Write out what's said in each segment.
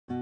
Good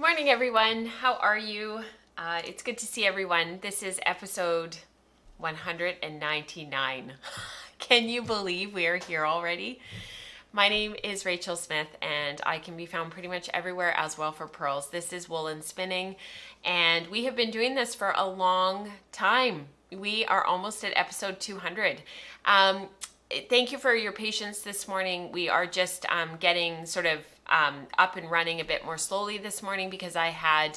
morning, everyone. How are you? It's good to see everyone. This is episode 199. Can you believe we are here already? My name is Rachel Smith, and I can be found pretty much everywhere as well for pearls. This is Woolen Spinning, and we have been doing this for a long time. We are almost at episode 200. Thank you for your patience this morning. We are just getting sort of up and running a bit more slowly this morning because I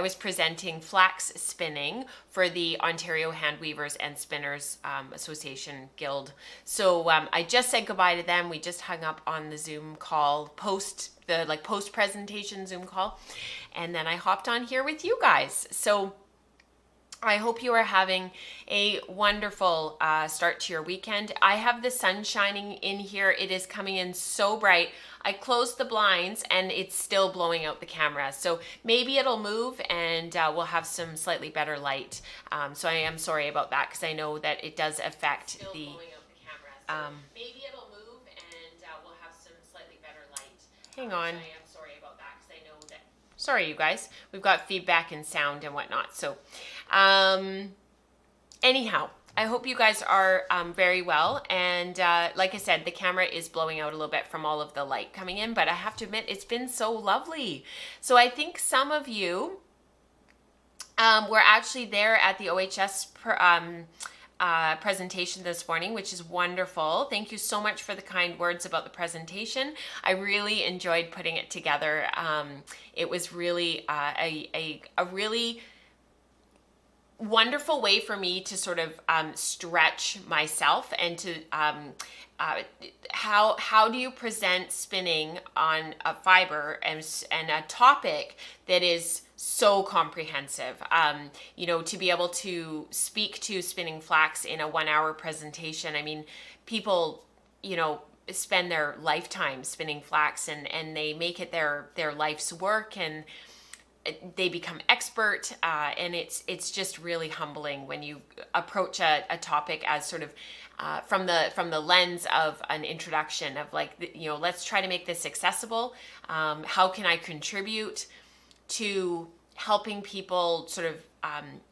was presenting flax spinning for the Ontario Hand Weavers and Spinners Association Guild. So I just said goodbye to them. We just hung up on the Zoom call, post presentation Zoom call, and then I hopped on here with you guys. So I hope you are having a wonderful start to your weekend. I have the sun shining in here. It is coming in so bright. I closed the blinds and it's still blowing out the camera. So maybe it'll move and we'll have some slightly better light. So I am sorry about that because I know that it does affect the... maybe it'll move and we'll have some slightly better light. Hang on. So I am sorry about that because I know that... Sorry, you guys. We've got feedback and sound and whatnot. So... anyhow, I hope you guys are very well, and like I said, the camera is blowing out a little bit from all of the light coming in, but I have to admit it's been so lovely. So I think some of you were actually there at the OHS presentation this morning, which is wonderful. Thank you so much for the kind words about the presentation. I really enjoyed putting it together. It was really a really wonderful way for me to sort of stretch myself and to how do you present spinning on a fiber and a topic that is so comprehensive. You know, to be able to speak to spinning flax in a 1-hour presentation. I mean, people, you know, spend their lifetime spinning flax and they make it their life's work, and they become expert, and it's just really humbling when you approach a topic as sort of from the lens of an introduction of, like, you know, let's try to make this accessible. How can I contribute to helping people sort of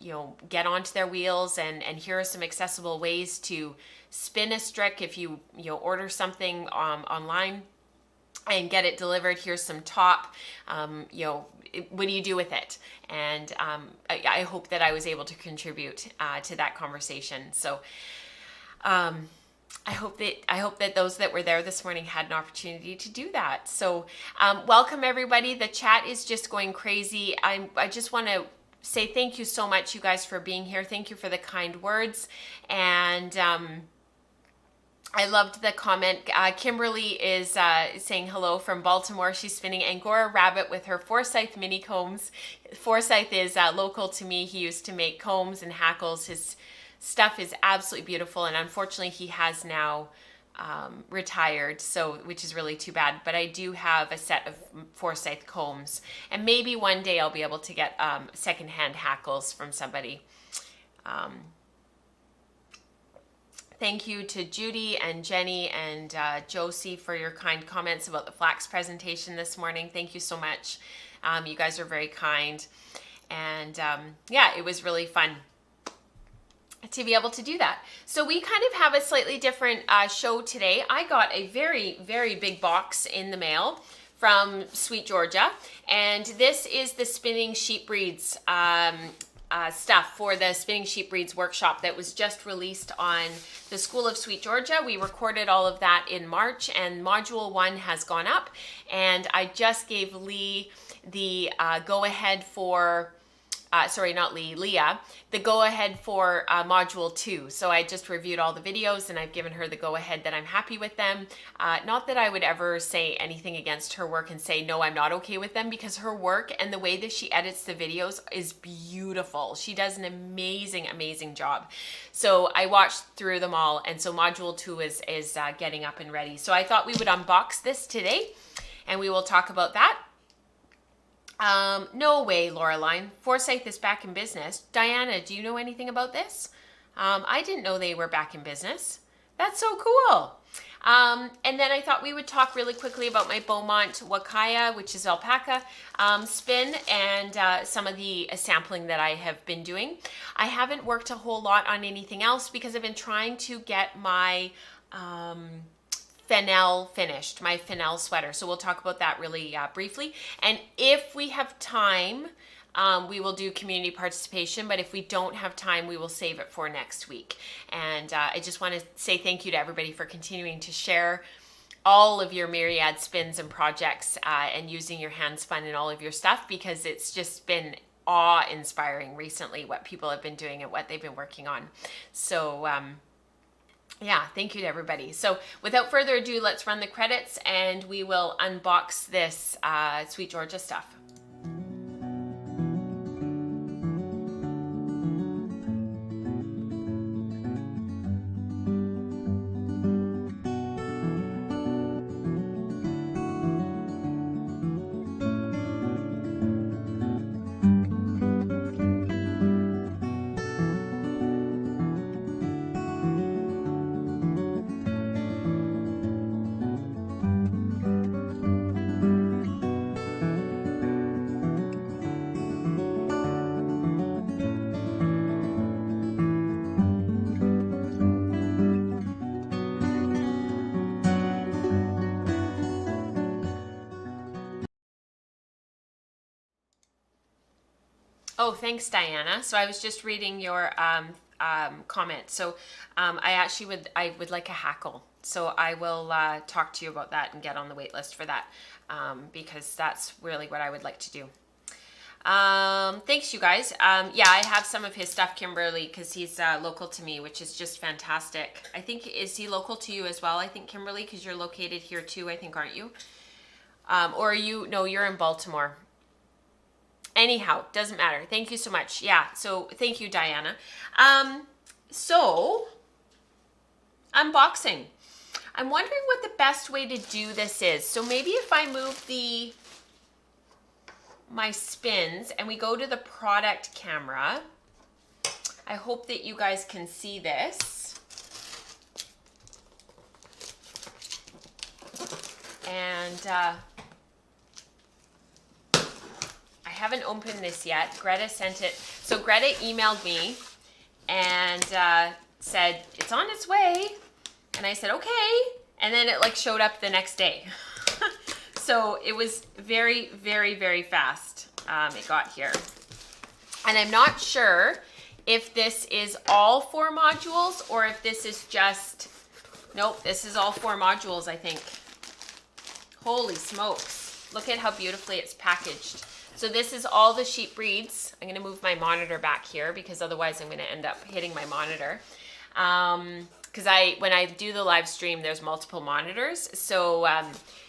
you know, get onto their wheels, and here are some accessible ways to spin a strick if you order something online and get it delivered. Here's some top, you know, what do you do with it? And I hope that I was able to contribute to that conversation. So I hope that those that were there this morning had an opportunity to do that. So welcome everybody. The chat is just going crazy. I just want to say thank you so much, you guys, for being here. Thank you for the kind words. And I loved the comment. Kimberly is saying hello from Baltimore. She's spinning Angora rabbit with her Forsyth mini combs. Forsyth is local to me. He used to make combs and hackles. His stuff is absolutely beautiful, and unfortunately he has now retired, so which is really too bad. But I do have a set of Forsyth combs, and maybe one day I'll be able to get secondhand hackles from somebody. Thank you to Judy and Jenny and Josie for your kind comments about the flax presentation this morning. Thank you so much. You guys are very kind. And yeah, it was really fun to be able to do that. So we kind of have a slightly different show today. I got a very, very big box in the mail from Sweet Georgia, and this is the spinning sheep breeds stuff for the Spinning Sheep Breeds workshop that was just released on the School of Sweet Georgia. We recorded all of that in March, and Module 1 has gone up, and I just gave Lee the go-ahead for Leah, the go-ahead for Module 2. So I just reviewed all the videos and I've given her the go-ahead that I'm happy with them. Not that I would ever say anything against her work and say, no, I'm not okay with them, because her work and the way that she edits the videos is beautiful. She does an amazing, amazing job. So I watched through them all, and so Module 2 is getting up and ready. So I thought we would unbox this today and we will talk about that. No way, Laureline. Forsyth is back in business. Diana, do you know anything about this? I didn't know they were back in business. That's so cool. And then I thought we would talk really quickly about my Beaumont Wakaya, which is alpaca spin, and some of the sampling that I have been doing. I haven't worked a whole lot on anything else because I've been trying to get my Fennel finished, my Fennel sweater. So we'll talk about that really briefly. And if we have time, we will do community participation, but if we don't have time, we will save it for next week. And I just want to say thank you to everybody for continuing to share all of your myriad spins and projects and using your hand spun in all of your stuff, because it's just been awe-inspiring recently what people have been doing and what they've been working on. So yeah, thank you to everybody. So without further ado, let's run the credits and we will unbox this Sweet Georgia stuff. Oh, thanks, Diana. So I was just reading your comment. So I would like a hackle. So I will talk to you about that and get on the wait list for that, because that's really what I would like to do. Thanks, you guys. Yeah, I have some of his stuff, Kimberly, because he's local to me, which is just fantastic. I think, is he local to you as well? I think, Kimberly, because you're located here too, I think, aren't you? Or are you, no, you're in Baltimore. Anyhow, doesn't matter. Thank you so much. Yeah, so thank you, Diana. So, unboxing. I'm wondering what the best way to do this is. So maybe if I move my spins and we go to the product camera, I hope that you guys can see this. And I haven't opened this yet. Greta sent it. So Greta emailed me and said, it's on its way. And I said, okay. And then it like showed up the next day. So it was very, very, very fast. It got here. And I'm not sure if this is all 4 modules or if this is just, nope, this is all 4 modules, I think. Holy smokes. Look at how beautifully it's packaged. So this is all the sheep breeds. I'm going to move my monitor back here because otherwise I'm going to end up hitting my monitor. Because when I do the live stream, there's multiple monitors. So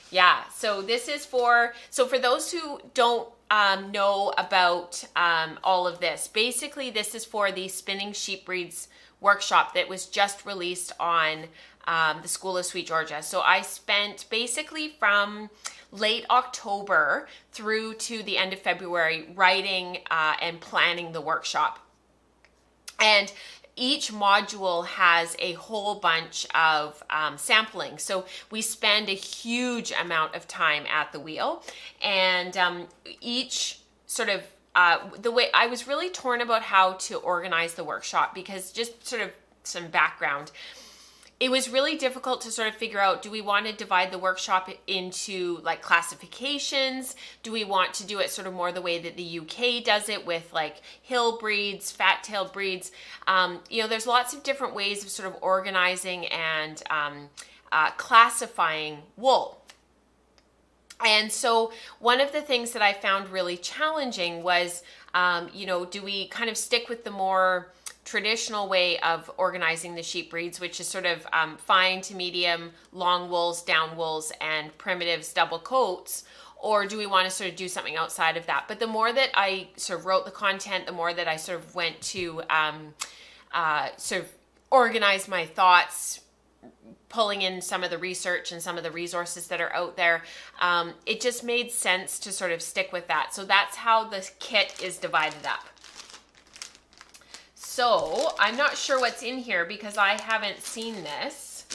yeah, so this is for those who don't know about all of this, basically this is for the Spinning Sheep Breeds workshop that was just released on the School of Sweet Georgia. So I spent basically from late October through to the end of February writing and planning the workshop. And each module has a whole bunch of sampling. So we spend a huge amount of time at the wheel, and each sort of the way I was really torn about how to organize the workshop, because just sort of some background. it was really difficult to sort of figure out, do we want to divide the workshop into like classifications? Do we want to do it sort of more the way that the UK does it with like hill breeds, fat-tailed breeds? You know, there's lots of different ways of sort of organizing and classifying wool. And so one of the things that I found really challenging was, you know, do we kind of stick with the more traditional way of organizing the sheep breeds, which is sort of fine to medium, long wools, down wools, and primitives, double coats, or do we want to sort of do something outside of that? But the more that I sort of wrote the content, the more that I sort of went to sort of organize my thoughts, pulling in some of the research and some of the resources that are out there, it just made sense to sort of stick with that. So that's how the kit is divided up. So I'm not sure what's in here because I haven't seen this.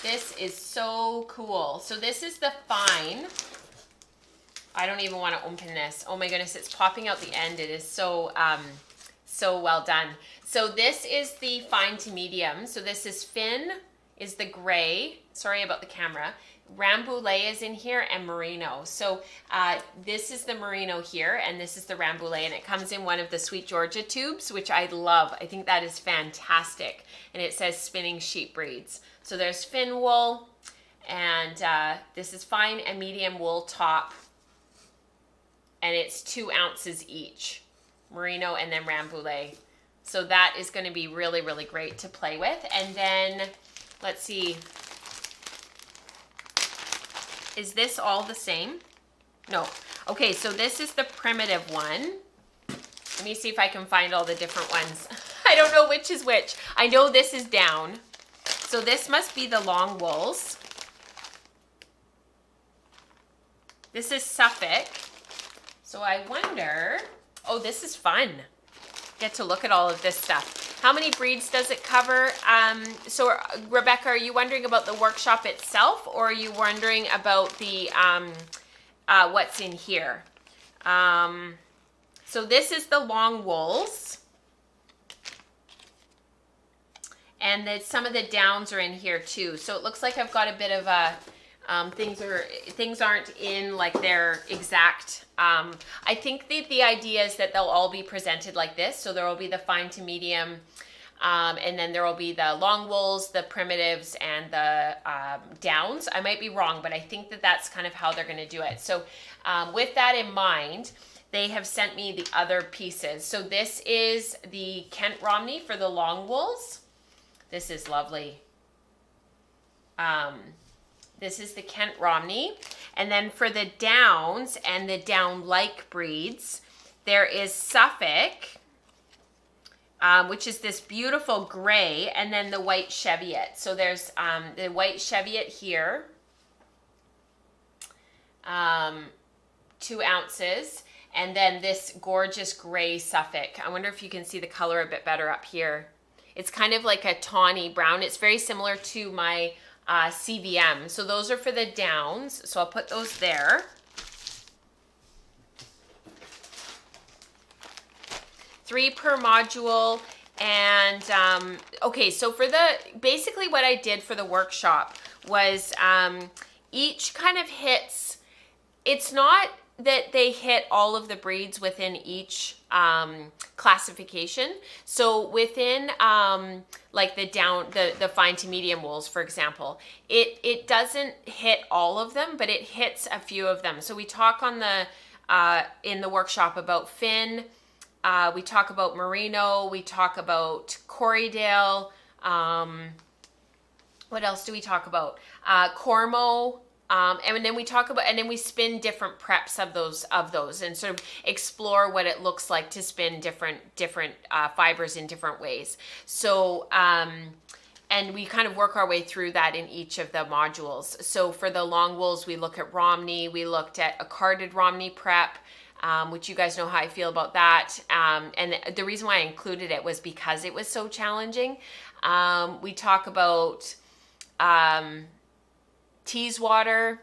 This is so cool. So this is the fine. I don't even want to open this. Oh my goodness, it's popping out the end. It is so, so well done. So this is the fine to medium. So this is Finn, is the gray. Sorry about the camera. Rambouillet is in here, and Merino. So this is the Merino here, and this is the Rambouillet, and it comes in one of the Sweet Georgia tubes, which I love. I think that is fantastic. And it says spinning sheep breeds. So there's Finn wool, and this is fine and medium wool top, and it's 2 ounces each. Merino and then Rambouillet. So that is going to be really, really great to play with. And then let's see. Is this all the same? No. Okay, so this is the primitive one. Let me see if I can find all the different ones. I don't know which is which. I know this is down. So this must be the long wools. This is Suffolk. So I wonder, oh, this is fun. Get to look at all of this stuff. How many breeds does it cover? So Rebecca, are you wondering about the workshop itself, or are you wondering about the what's in here? So this is the long wools, and then some of the downs are in here too. So it looks like I've got a bit of a things aren't in like their exact. I think the idea is that they'll all be presented like this. So there will be the fine to medium, and then there will be the long wools, the primitives, and the downs. I might be wrong, but I think that that's kind of how they're going to do it. So with that in mind, they have sent me the other pieces. So this is the Kent Romney for the long wools. This is lovely. This is the Kent Romney. And then for the downs and the down-like breeds, there is Suffolk, which is this beautiful gray, and then the white Cheviot. So there's the white Cheviot here, 2 ounces, and then this gorgeous gray Suffolk. I wonder if you can see the color a bit better up here. It's kind of like a tawny brown. It's very similar to my CVM. So those are for the downs. So I'll put those there. 3 per module. And okay, so for basically what I did for the workshop was each kind of hits, it's not that they hit all of the breeds within each classification. So within like the fine to medium wools, for example, it doesn't hit all of them, but it hits a few of them. So we talk on in the workshop about Finn, we talk about Merino, we talk about Corriedale, what else do we talk about? Cormo. And then we talk about, and then we spin different preps of those, and sort of explore what it looks like to spin different fibers in different ways. So, and we kind of work our way through that in each of the modules. So for the long wools, we look at Romney. We looked at a carded Romney prep, which you guys know how I feel about that. And the reason why I included it was because it was so challenging. We talk about Teeswater.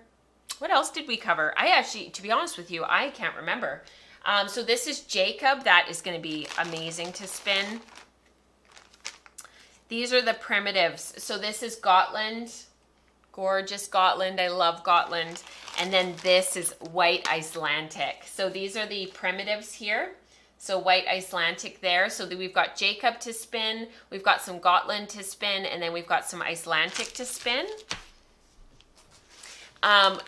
What else did we cover? I actually, to be honest with you, I can't remember. So this is Jacob. That is going to be amazing to spin. These are the primitives. So this is Gotland, gorgeous Gotland. I love Gotland. And then this is white Icelandic. So these are the primitives here. So white Icelandic there. So we've got Jacob to spin, we've got some Gotland to spin, and then we've got some Icelandic to spin.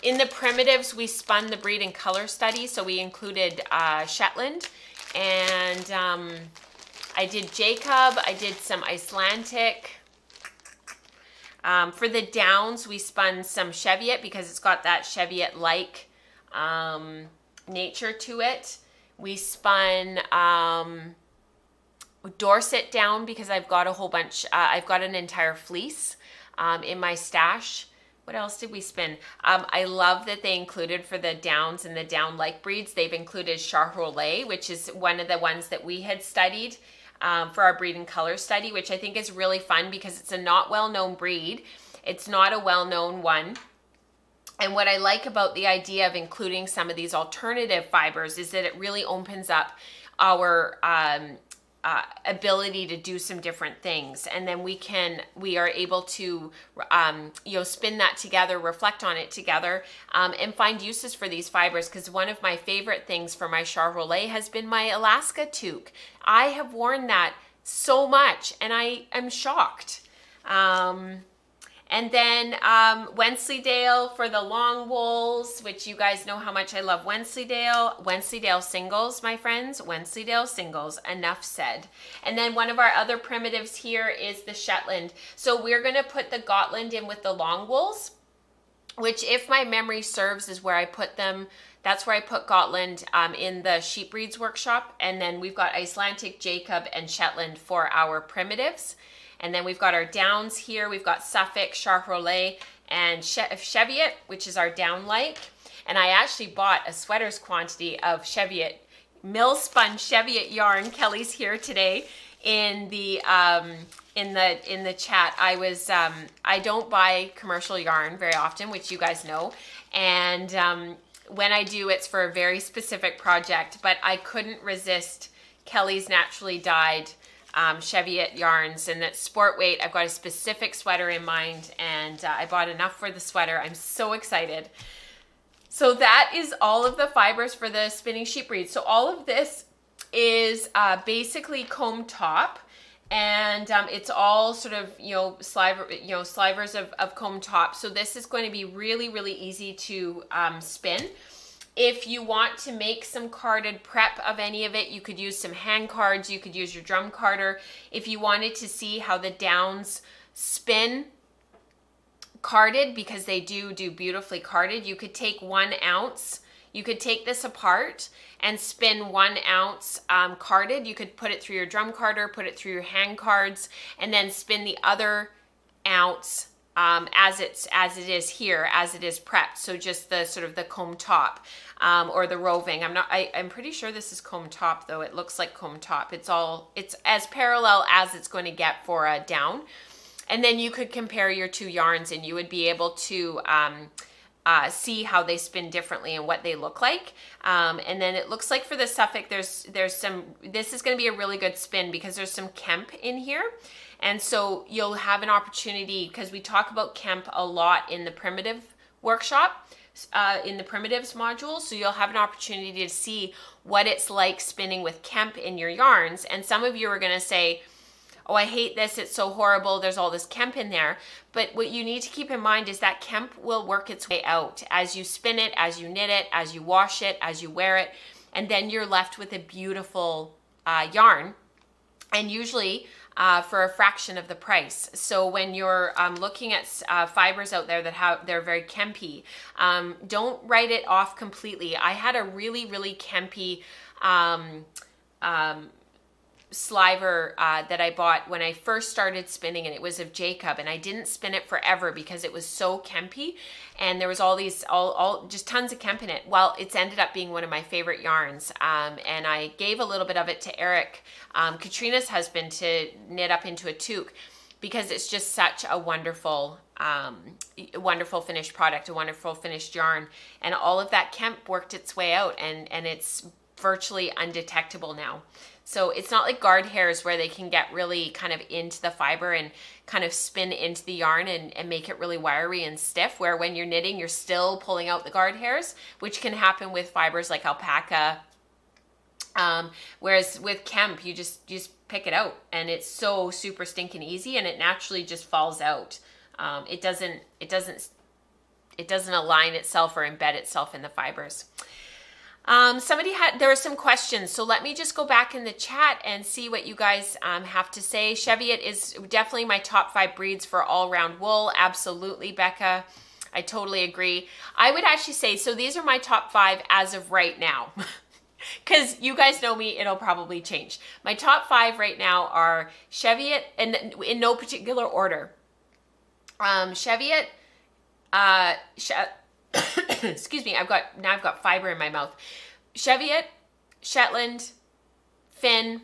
In the primitives, we spun the breed and color study. So we included Shetland, and I did Jacob, I did some Icelandic. For the downs, we spun some Cheviot because it's got that Cheviot-like nature to it. We spun Dorset down because I've got a whole bunch, I've got an entire fleece in my stash. What else did we spin? I love that they included for the downs and the down-like breeds, they've included Charolais, which is one of the ones that we had studied for our breed and color study, which I think is really fun because it's a not well-known breed. It's not a well-known one. And what I like about the idea of including some of these alternative fibers is that it really opens up our ability to do some different things. And then we are able to, spin that together, reflect on it together, and find uses for these fibers. Because one of my favorite things for my Charolais has been my Alaska toque. I have worn that so much and I am shocked. And then Wensleydale for the long wools, which you guys know how much I love Wensleydale. Wensleydale singles, my friends. Wensleydale singles, enough said. And then one of our other primitives here is the Shetland. So we're going to put the Gotland in with the long wools, which if my memory serves is where I put them. That's where I put Gotland in the sheep breeds workshop. And then we've got Icelandic, Jacob, and Shetland for our primitives. And then we've got our downs here. We've got Suffolk, Charolais, and Cheviot, which is our down-like. And I actually bought a sweater's quantity of Cheviot, mill-spun Cheviot yarn. Kelly's here today in the chat. I don't buy commercial yarn very often, which you guys know. And when I do, it's for a very specific project. But I couldn't resist Kelly's naturally dyed Cheviot yarns, and that sport weight. I've got a specific sweater in mind, and I bought enough for the sweater. I'm so excited. So that is all of the fibers for the spinning sheep breed. So all of this is basically comb top, and it's all sort of slivers of comb top. So this is going to be really, really easy to spin. If you want to make some carded prep of any of it, you could use some hand cards, you could use your drum carder. If you wanted to see how the downs spin carded, because they do beautifully carded, you could take 1 ounce, you could take this apart and spin 1 ounce carded. You could put it through your drum carder, put it through your hand cards, and then spin the other ounce as it is here, as it is prepped. So just the sort of the comb top or the roving. I'm pretty sure this is comb top though. It looks like comb top. It's as parallel as it's going to get for a down. And then you could compare your two yarns and you would be able to see how they spin differently and what they look like. And then it looks like for the Suffolk, this is going to be a really good spin because there's some Kemp in here. And so you'll have an opportunity, because we talk about Kemp a lot in the primitive workshop, in the primitives module. So you'll have an opportunity to see what it's like spinning with Kemp in your yarns. And some of you are going to say, oh, I hate this, it's so horrible, there's all this Kemp in there. But what you need to keep in mind is that Kemp will work its way out as you spin it, as you knit it, as you wash it, as you wear it, and then you're left with a beautiful yarn, and usually for a fraction of the price. So when you're looking at fibers out there that they're very Kempy, don't write it off completely. I had a really, really Kempy sliver that I bought when I first started spinning, and it was of Jacob, and I didn't spin it forever because it was so Kempy, and there was all just tons of Kemp in it. Well, it's ended up being one of my favorite yarns, and I gave a little bit of it to Eric, Katrina's husband, to knit up into a toque, because it's just such a wonderful finished product, a wonderful finished yarn, and all of that Kemp worked its way out, and it's virtually undetectable now. So it's not like guard hairs where they can get really kind of into the fiber and kind of spin into the yarn and make it really wiry and stiff, where when you're knitting, you're still pulling out the guard hairs, which can happen with fibers like alpaca. Whereas with Kemp, you just pick it out, and it's so super stinking easy, and it naturally just falls out. It doesn't align itself or embed itself in the fibers. There were some questions, so let me just go back in the chat and see what you guys have to say. Cheviot is definitely my top 5 breeds for all-round wool. Absolutely, Becca. I totally agree. I would actually say, so these are my top 5 as of right now. Because you guys know me, it'll probably change. My top 5 right now are Cheviot, and in no particular order. Cheviot, excuse me, I've got fiber in my mouth. Cheviot, Shetland, Finn,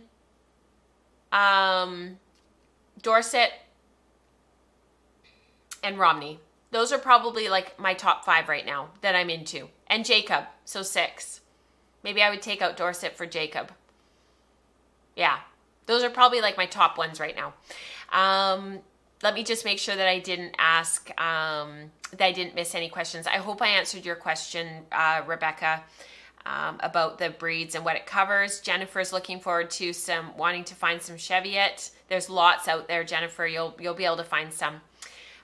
Dorset, and Romney. Those are probably like my top 5 right now that I'm into. And Jacob, so 6. Maybe I would take out Dorset for Jacob. Yeah, those are probably like my top ones right now. Let me just make sure that I didn't ask, that I didn't miss any questions. I hope I answered your question, Rebecca, about the breeds and what it covers. Jennifer's looking forward to wanting to find some Cheviot. There's lots out there, Jennifer. You'll be able to find some.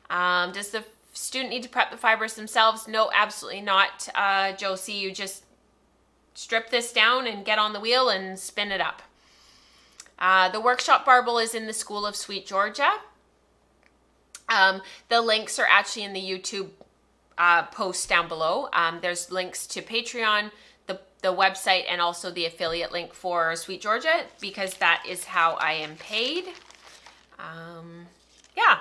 Does the student need to prep the fibers themselves? No, absolutely not, Josie. You just strip this down and get on the wheel and spin it up. The workshop barbel is in the School of Sweet Georgia. The links are actually in the YouTube post down below. There's links to Patreon, the website, and also the affiliate link for Sweet Georgia, because that is how I am paid. Yeah.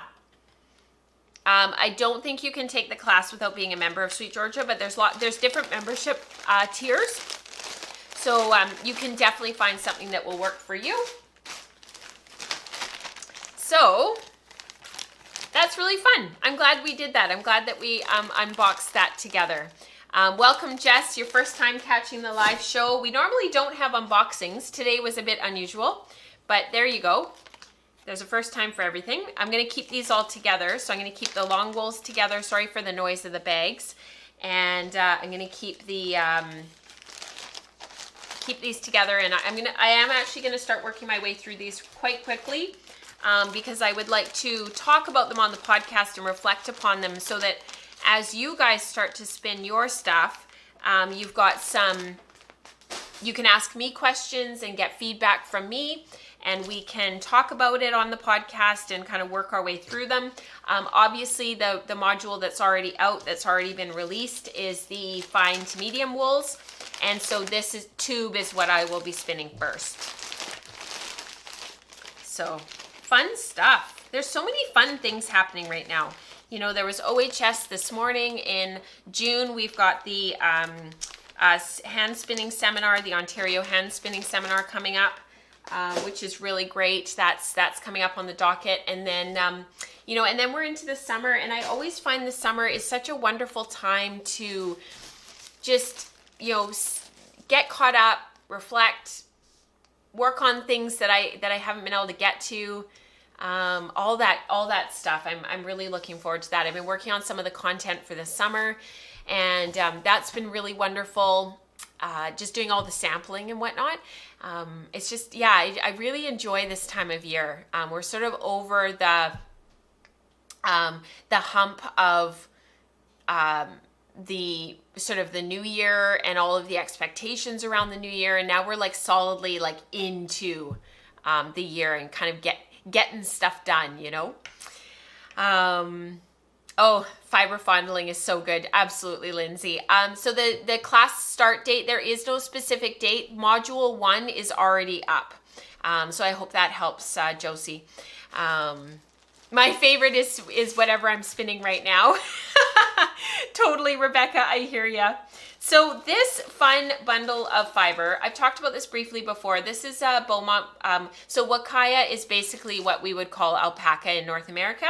I don't think you can take the class without being a member of Sweet Georgia, but there's different membership tiers. So you can definitely find something that will work for you. So that's really fun. I'm glad we did that. I'm glad that we unboxed that together. Welcome, Jess. Your first time catching the live show. We normally don't have unboxings. Today was a bit unusual, but there you go. There's a first time for everything. I'm going to keep these all together. So I'm going to keep the long wools together. Sorry for the noise of the bags. And I'm going to keep these together, and I am actually going to start working my way through these quite quickly, because I would like to talk about them on the podcast and reflect upon them, so that as you guys start to spin your stuff, you've got you can ask me questions and get feedback from me, and we can talk about it on the podcast and kind of work our way through them. Obviously, the module that's already out, that's already been released, is the fine to medium wools. And so this tube is what I will be spinning first. So fun stuff. There's so many fun things happening right now. You know, there was OHS this morning. In June, we've got the hand spinning seminar, the Ontario hand spinning seminar coming up, which is really great. That's coming up on the docket. And then, you know, and then we're into the summer, and I always find the summer is such a wonderful time to just, you know, get caught up, reflect, work on things that I haven't been able to get to, all that stuff. I'm really looking forward to that. I've been working on some of the content for the summer, and that's been really wonderful. Just doing all the sampling and whatnot. It's just, yeah, I really enjoy this time of year. We're sort of over the hump of the sort of the new year and all of the expectations around the new year, and now we're like solidly like into the year and kind of getting stuff done, you know. Oh, fiber fondling is so good. Absolutely, Lindsay. So the class start date, there is no specific date. Module 1 is already up. So I hope that helps, Josie. My favorite is whatever I'm spinning right now. Totally, Rebecca, I hear ya. So this fun bundle of fiber, I've talked about this briefly before. This is Beaumont. So Wakaya is basically what we would call alpaca in North America.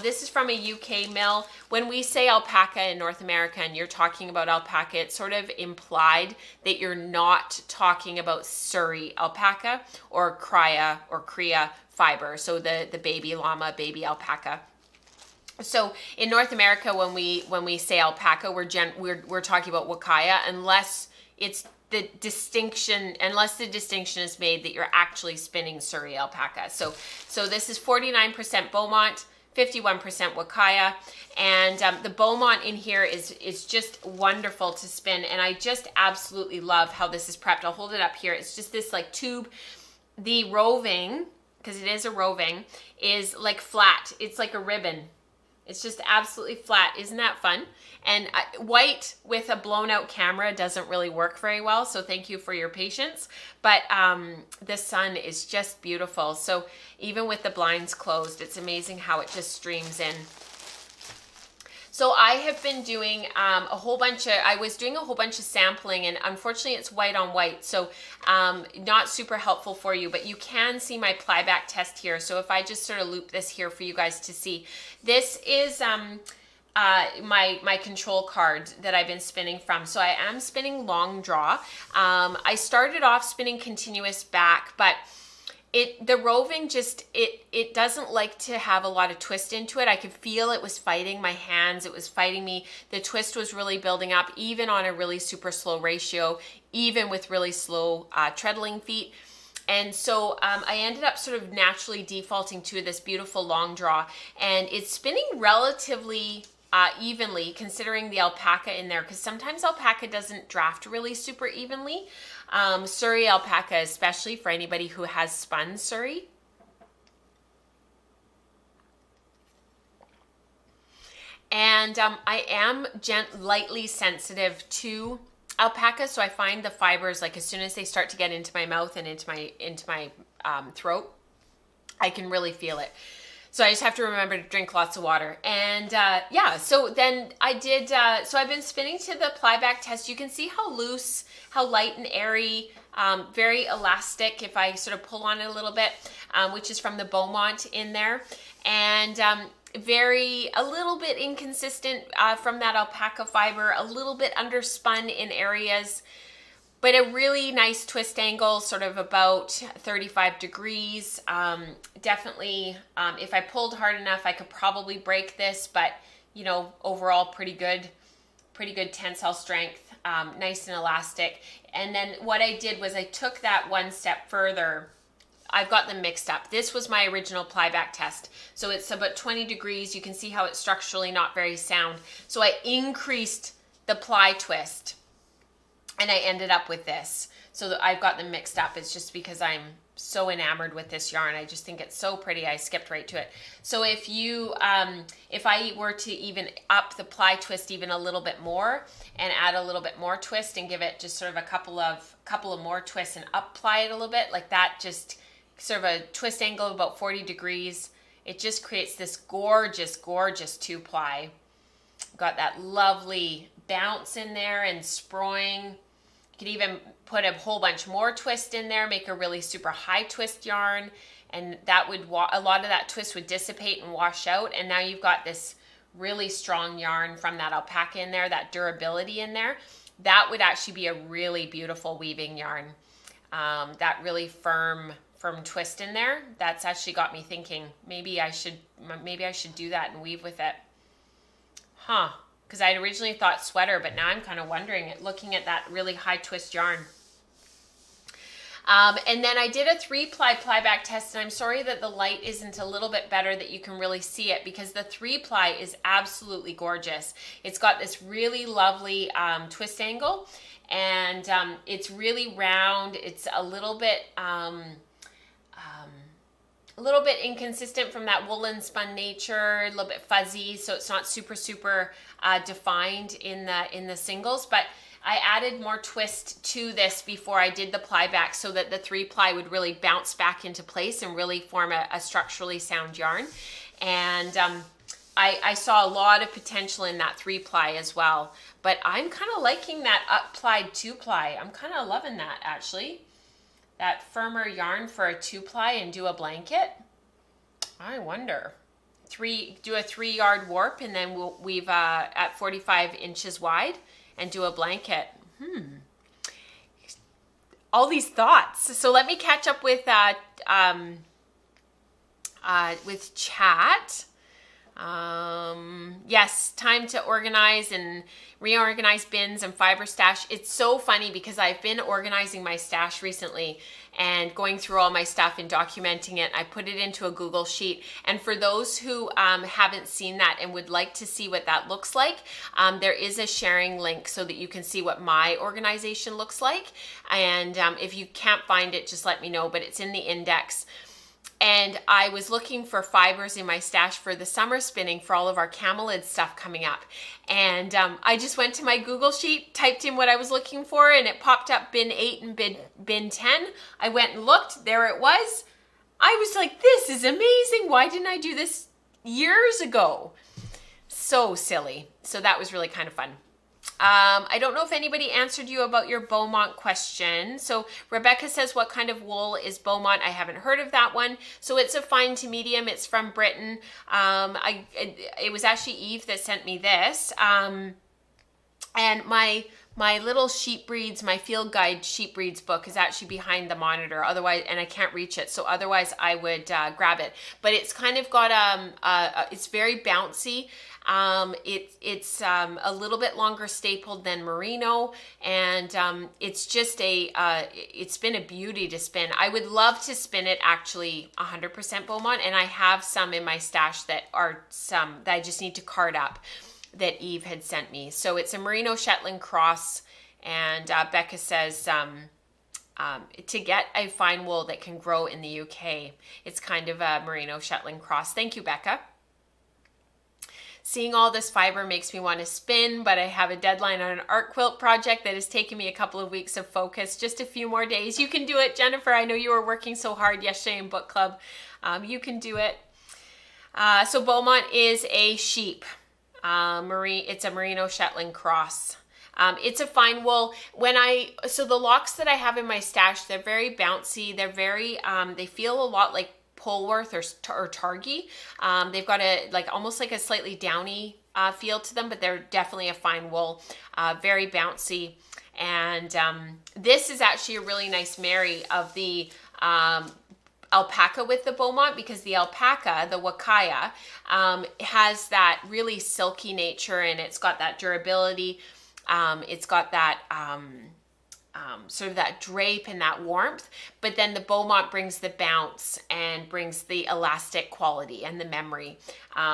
This is from a UK mill. When we say alpaca in North America and you're talking about alpaca, it's sort of implied that you're not talking about Surrey alpaca or Cria fiber. So the baby llama, baby alpaca. So in North America, when we say alpaca, we're talking about Wakaya, unless the distinction is made that you're actually spinning Surrey alpaca. So this is 49% Beaumont, 51% Wakaya, and the Beaumont in here is just wonderful to spin, and I just absolutely love how this is prepped. I'll hold it up here. It's just this like tube. The roving, because it is a roving, is like flat. It's like a ribbon. It's just absolutely flat. Isn't that fun? And white with a blown out camera doesn't really work very well, so thank you for your patience. But the sun is just beautiful. So even with the blinds closed, it's amazing how it just streams in. So I have been doing I was doing a whole bunch of sampling, and unfortunately it's white on white, so not super helpful for you, but you can see my plyback test here. So if I just sort of loop this here for you guys to see, this is my control card that I've been spinning from. So I am spinning long draw. I started off spinning continuous back, but the roving just, it doesn't like to have a lot of twist into it. I could feel it was fighting my hands. It was fighting me. The twist was really building up, even on a really super slow ratio, even with really slow treadling feet. And so I ended up sort of naturally defaulting to this beautiful long draw, and it's spinning relatively evenly, considering the alpaca in there, because sometimes alpaca doesn't draft really super evenly. Surrey alpaca, especially for anybody who has spun Surrey. And I am lightly sensitive to alpaca, so I find the fibers, like as soon as they start to get into my mouth and into my throat, I can really feel it. So I just have to remember to drink lots of water. And yeah, so then I did, so I've been spinning to the plyback test. You can see how loose, how light and airy, very elastic if I sort of pull on it a little bit, which is from the Beaumont in there. And a little bit inconsistent from that alpaca fiber, a little bit underspun in areas, but a really nice twist angle, sort of about 35 degrees. Definitely, if I pulled hard enough, I could probably break this, but you know, overall pretty good tensile strength, nice and elastic. And then what I did was I took that one step further. I've got them mixed up. This was my original plyback test. So it's about 20 degrees. You can see how it's structurally not very sound. So I increased the ply twist, and I ended up with this. So I've got them mixed up. It's just because I'm so enamored with this yarn. I just think it's so pretty. I skipped right to it. So if you, if I were to even up the ply twist even a little bit more and add a little bit more twist and give it just sort of a couple of more twists and up ply it a little bit, like that, just sort of a twist angle of about 40 degrees, it just creates this gorgeous, gorgeous 2-ply. Got that lovely bounce in there and sproing. You could even put a whole bunch more twist in there, make a really super high twist yarn, and that would a lot of that twist would dissipate and wash out, and now you've got this really strong yarn from that alpaca in there, that durability in there. That would actually be a really beautiful weaving yarn. That really firm twist in there, that's actually got me thinking maybe I should do that and weave with it. Huh, because I originally thought sweater, but now I'm kind of wondering, looking at that really high twist yarn. And then I did a 3-ply plyback test, and I'm sorry that the light isn't a little bit better that you can really see it, because the 3-ply is absolutely gorgeous. It's got this really lovely twist angle, and it's really round. It's a little bit inconsistent from that woolen spun nature, a little bit fuzzy, so it's not super defined in the singles, but I added more twist to this before I did the plyback so that the 3-ply would really bounce back into place and really form a structurally sound yarn. And I saw a lot of potential in that 3-ply as well, but I'm kind of liking that up-plied 2-ply. I'm kind of loving that, actually. That firmer yarn for a 2-ply and do a blanket. I wonder. Do a 3-yard warp, and then we'll weave at 45 inches wide and do a blanket. All these thoughts. So let me catch up with chat. Yes, time to organize and reorganize bins and fiber stash. It's so funny because I've been organizing my stash recently and going through all my stuff and documenting it. I put it into a Google Sheet. And for those who haven't seen that and would like to see what that looks like, there is a sharing link so that you can see what my organization looks like. And if you can't find it, just let me know, but it's in the index. And I was looking for fibers in my stash for the summer spinning for all of our camelid stuff coming up. And I just went to my Google Sheet, typed in what I was looking for, and it popped up bin 8 and bin 10. I went and looked, there it was. I was like, this is amazing. Why didn't I do this years ago? So silly. So that was really kind of fun. I don't know if anybody answered you about your Beaumont question. So Rebecca says, what kind of wool is Beaumont? I haven't heard of that one. So it's a fine to medium. It's from Britain. It was actually Eve that sent me this. And my little sheep breeds, my field guide sheep breeds book is actually behind the monitor. Otherwise, and I can't reach it. So otherwise I would grab it. But it's kind of got, it's very bouncy. It's a little bit longer stapled than merino, and it's just it's been a beauty to spin. I would love to spin it actually 100% Beaumont, and I have some in my stash that are some that I just need to card up that Eve had sent me. So it's a merino Shetland cross, and Becca says to get a fine wool that can grow in the UK, it's kind of a merino Shetland cross. Thank you, Becca. Seeing all this fiber makes me want to spin, but I have a deadline on an art quilt project that has taken me a couple of weeks of focus. Just a few more days. You can do it, Jennifer. I know you were working so hard yesterday in book club. You can do it. So Beaumont is a sheep. It's a merino Shetland cross. It's a fine wool. So the locks that I have in my stash, they're very bouncy. They're very, they feel a lot like Polworth or Targhee. They've got almost like a slightly downy feel to them, but they're definitely a fine wool, very bouncy. And this is actually a really nice marry of the alpaca with the Beaumont, because the alpaca, the wakaya, has that really silky nature, and it's got that durability. It's got that sort of that drape and that warmth, but then the Beaumont brings the bounce and brings the elastic quality and the memory.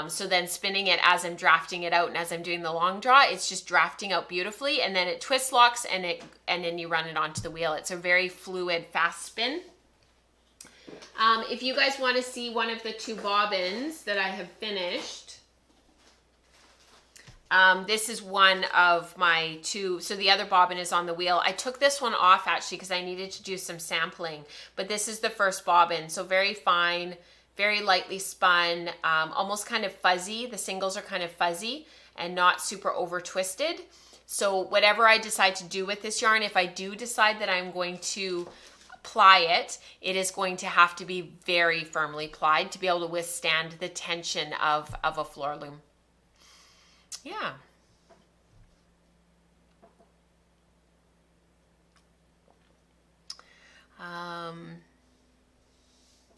So then spinning it as I'm drafting it out and as I'm doing the long draw, it's just drafting out beautifully, and then it twist locks and then you run it onto the wheel. It's a very fluid, fast spin. If you guys want to see one of the 2 bobbins that I have finished, this is one of my 2, so the other bobbin is on the wheel. I took this one off actually because I needed to do some sampling, but this is the first bobbin. So very fine, very lightly spun, almost kind of fuzzy. The singles are kind of fuzzy and not super over twisted. So whatever I decide to do with this yarn, if I do decide that I'm going to ply it, it is going to have to be very firmly plied to be able to withstand the tension of a floor loom. Yeah.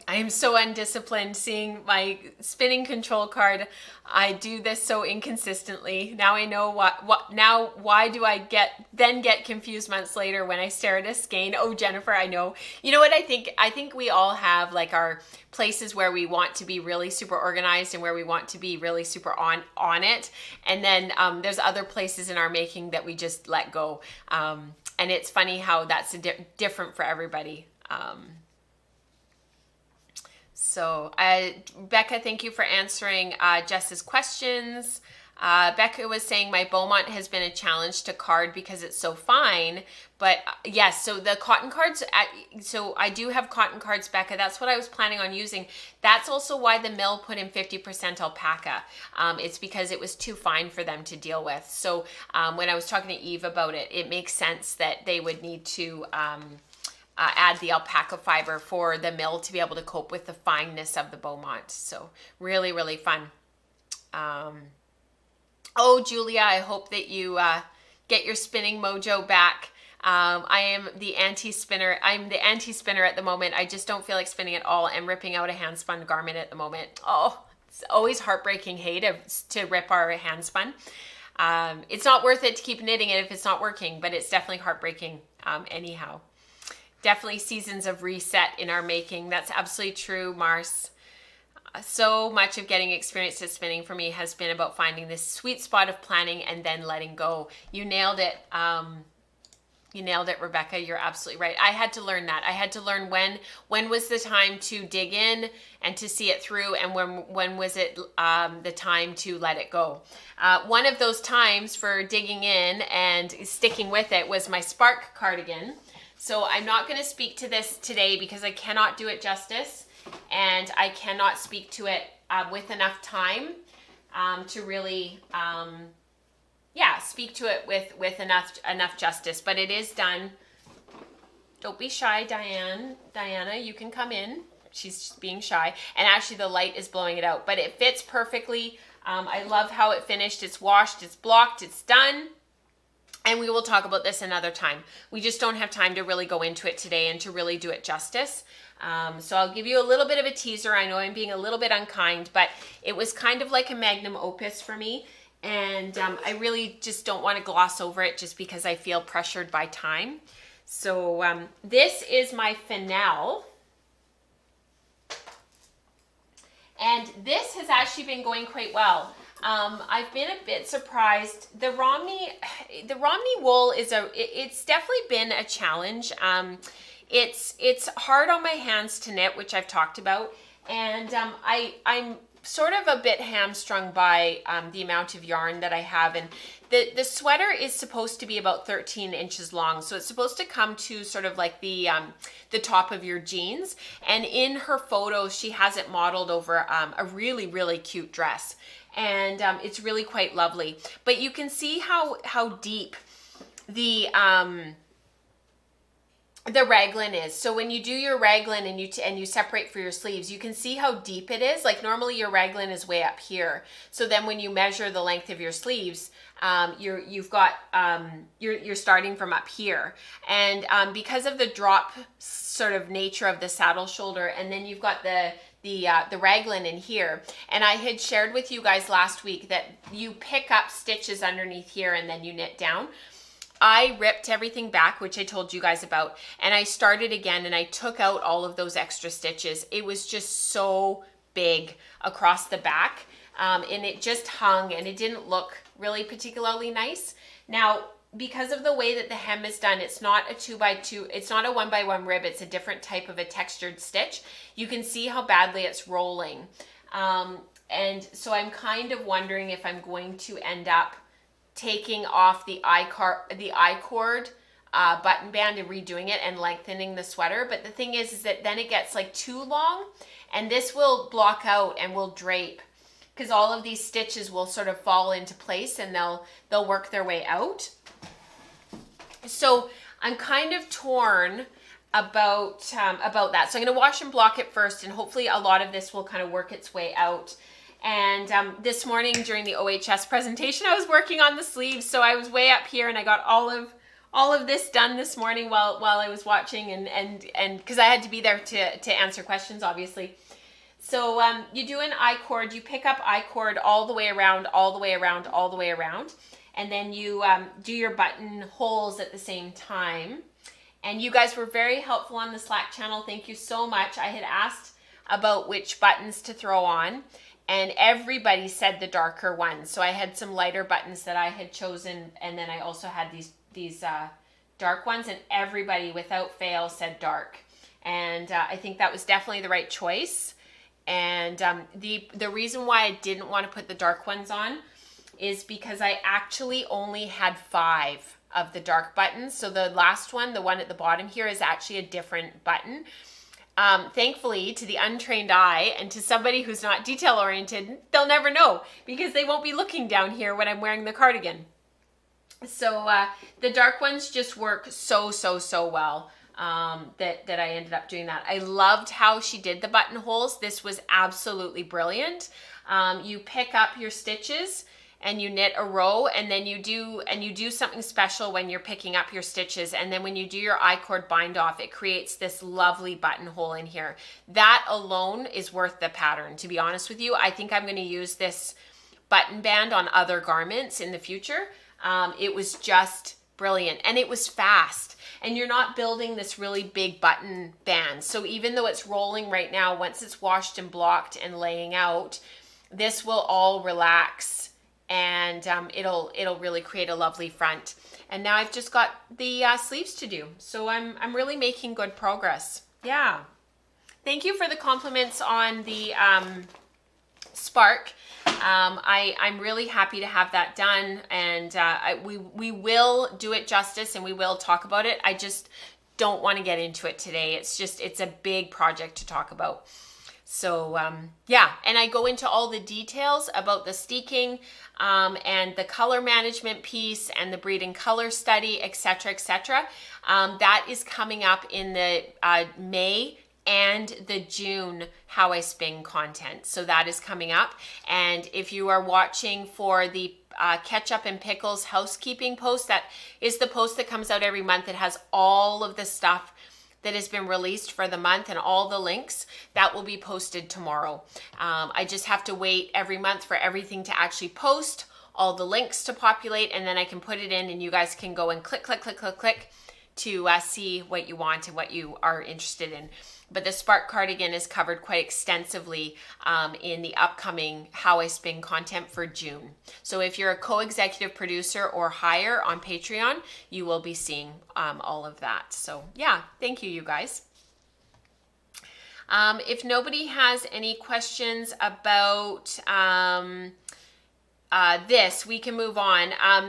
I am so undisciplined seeing my spinning control card. I do this so inconsistently. Now I know why do I get confused months later when I stare at a skein. Oh, Jennifer, I know. You know what I think? I think we all have like our places where we want to be really super organized and where we want to be really super on it. And then there's other places in our making that we just let go. And it's funny how that's different for everybody. So Becca, thank you for answering Jess's questions. Becca was saying my Beaumont has been a challenge to card because it's so fine. But yes, so the cotton cards, so I do have cotton cards, Becca. That's what I was planning on using. That's also why the mill put in 50% alpaca. It's because it was too fine for them to deal with. So when I was talking to Eve about it, it makes sense that they would need to add the alpaca fiber for the mill to be able to cope with the fineness of the Beaumont. So really, really fun. Oh, Julia, I hope that you get your spinning mojo back. I am the anti-spinner. I'm the anti-spinner at the moment. I just don't feel like spinning at all and ripping out a hand-spun garment at the moment. Oh, it's always heartbreaking, hey, to rip our hand-spun. It's not worth it to keep knitting it if it's not working, but it's definitely heartbreaking anyhow. Definitely seasons of reset in our making. That's absolutely true, Mars. So much of getting experience at spinning for me has been about finding this sweet spot of planning and then letting go. You nailed it. You nailed it, Rebecca. You're absolutely right. I had to learn that. I had to learn when was the time to dig in and to see it through, and when was it the time to let it go. One of those times for digging in and sticking with it was my Spark cardigan. So I'm not going to speak to this today because I cannot do it justice. And I cannot speak to it with enough time to really, speak to it with enough justice. But it is done. Don't be shy, Diana, you can come in. She's being shy. And actually the light is blowing it out. But it fits perfectly. I love how it finished. It's washed, it's blocked, it's done. And we will talk about this another time. We just don't have time to really go into it today and to really do it justice. So I'll give you a little bit of a teaser. I know I'm being a little bit unkind, but it was kind of like a magnum opus for me. And I really just don't want to gloss over it just because I feel pressured by time. So this is my finale. And this has actually been going quite well. I've been a bit surprised. The Romney wool it's definitely been a challenge. It's hard on my hands to knit, which I've talked about, and I'm sort of a bit hamstrung by the amount of yarn that I have. And the sweater is supposed to be about 13 inches long, so it's supposed to come to sort of like the top of your jeans. And in her photos, she has it modeled over a really, really cute dress. And it's really quite lovely. But you can see how deep the raglan is. So when you do your raglan and you separate for your sleeves, you can see how deep it is. Like normally your raglan is way up here. So then when you measure the length of your sleeves, you're starting from up here. And because of the drop sort of nature of the saddle shoulder, and then you've got the raglan in here, and I had shared with you guys last week that you pick up stitches underneath here and then you knit down. I ripped everything back, which I told you guys about, and I started again and I took out all of those extra stitches. It was just so big across the back, and it just hung and it didn't look really particularly nice. Now, because of the way that the hem is done, it's not a 2x2, it's not a 1x1 rib, it's a different type of a textured stitch. You can see how badly it's rolling. And so I'm kind of wondering if I'm going to end up taking off the I-cord button band and redoing it and lengthening the sweater. But the thing is that then it gets like too long, and this will block out and will drape, because all of these stitches will sort of fall into place and they'll work their way out. So I'm kind of torn about that. So I'm going to wash and block it first, and hopefully a lot of this will kind of work its way out. And this morning during the OHS presentation, I was working on the sleeves, so I was way up here, and I got all of this done this morning while I was watching, and because I had to be there to answer questions, obviously. So you do an I-cord, you pick up I-cord all the way around, all the way around, all the way around, and then you do your button holes at the same time. And you guys were very helpful on the Slack channel. Thank you so much. I had asked about which buttons to throw on, and everybody said the darker ones. So I had some lighter buttons that I had chosen, and then I also had these dark ones, and everybody without fail said dark. And I think that was definitely the right choice. And the reason why I didn't want to put the dark ones on is because I actually only had 5 of the dark buttons. So the last one, the one at the bottom here, is actually a different button. Thankfully, to the untrained eye and to somebody who's not detail oriented, they'll never know because they won't be looking down here when I'm wearing the cardigan. So the dark ones just work so well that I ended up doing that. I loved how she did the buttonholes. This was absolutely brilliant. You pick up your stitches and you knit a row, and then you do something special when you're picking up your stitches, and then when you do your I-cord bind off, it creates this lovely buttonhole in here. That alone is worth the pattern, to be honest with you. I think I'm going to use this button band on other garments in the future. It was just brilliant, and it was fast, and you're not building this really big button band. So even though it's rolling right now, once it's washed and blocked and laying out, this will all relax, and it'll really create a lovely front. And now I've just got the sleeves to do, so I'm really making good progress. Yeah, thank you for the compliments on the spark. I'm really happy to have that done, and we will do it justice, and we will talk about it. I just don't want to get into it today. It's a big project to talk about. So yeah, and I go into all the details about the steeking and the color management piece and the breed and color study, etc., etc. That is coming up in the May and the June How I Spin content. So that is coming up. And if you are watching for the Ketchup and Pickles housekeeping post, that is the post that comes out every month. It has all of the stuff that has been released for the month and all the links. That will be posted tomorrow. I just have to wait every month for everything to actually post, all the links to populate, and then I can put it in and you guys can go and click to see what you want and what you are interested in. But the Spark cardigan is covered quite extensively in the upcoming How I Spin content for June. So if you're a co-executive producer or higher on Patreon, you will be seeing all of that. So yeah, thank you guys. If nobody has any questions about this, we can move on.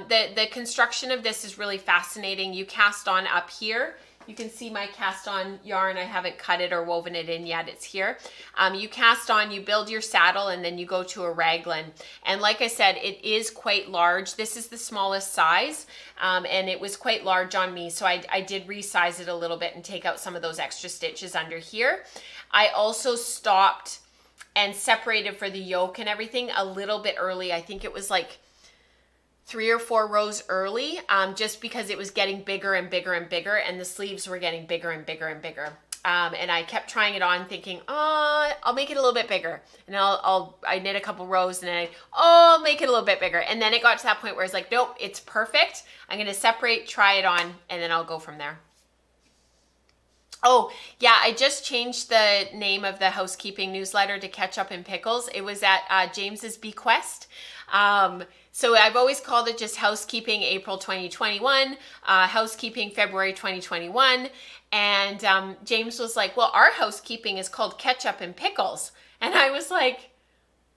The construction of this is really fascinating. You cast on up here. You can see my cast on yarn. I haven't cut it or woven it in yet. It's here. You cast on, you build your saddle, and then you go to a raglan. And like I said, it is quite large. This is the smallest size, and it was quite large on me. So I did resize it a little bit and take out some of those extra stitches under here. I also stopped and separated for the yoke and everything a little bit early. I think it was like 3 or 4 rows early, just because it was getting bigger and bigger and bigger, and the sleeves were getting bigger and bigger and bigger. And I kept trying it on thinking, oh, I'll make it a little bit bigger. And I knit a couple rows, and then I'll make it a little bit bigger. And then it got to that point where it's like, nope, it's perfect. I'm going to separate, try it on, and then I'll go from there. Oh, yeah, I just changed the name of the housekeeping newsletter to Ketchup and Pickles. It was at James's bequest. So I've always called it just Housekeeping April 2021, Housekeeping February 2021. And James was like, well, our housekeeping is called Ketchup and Pickles. And I was like,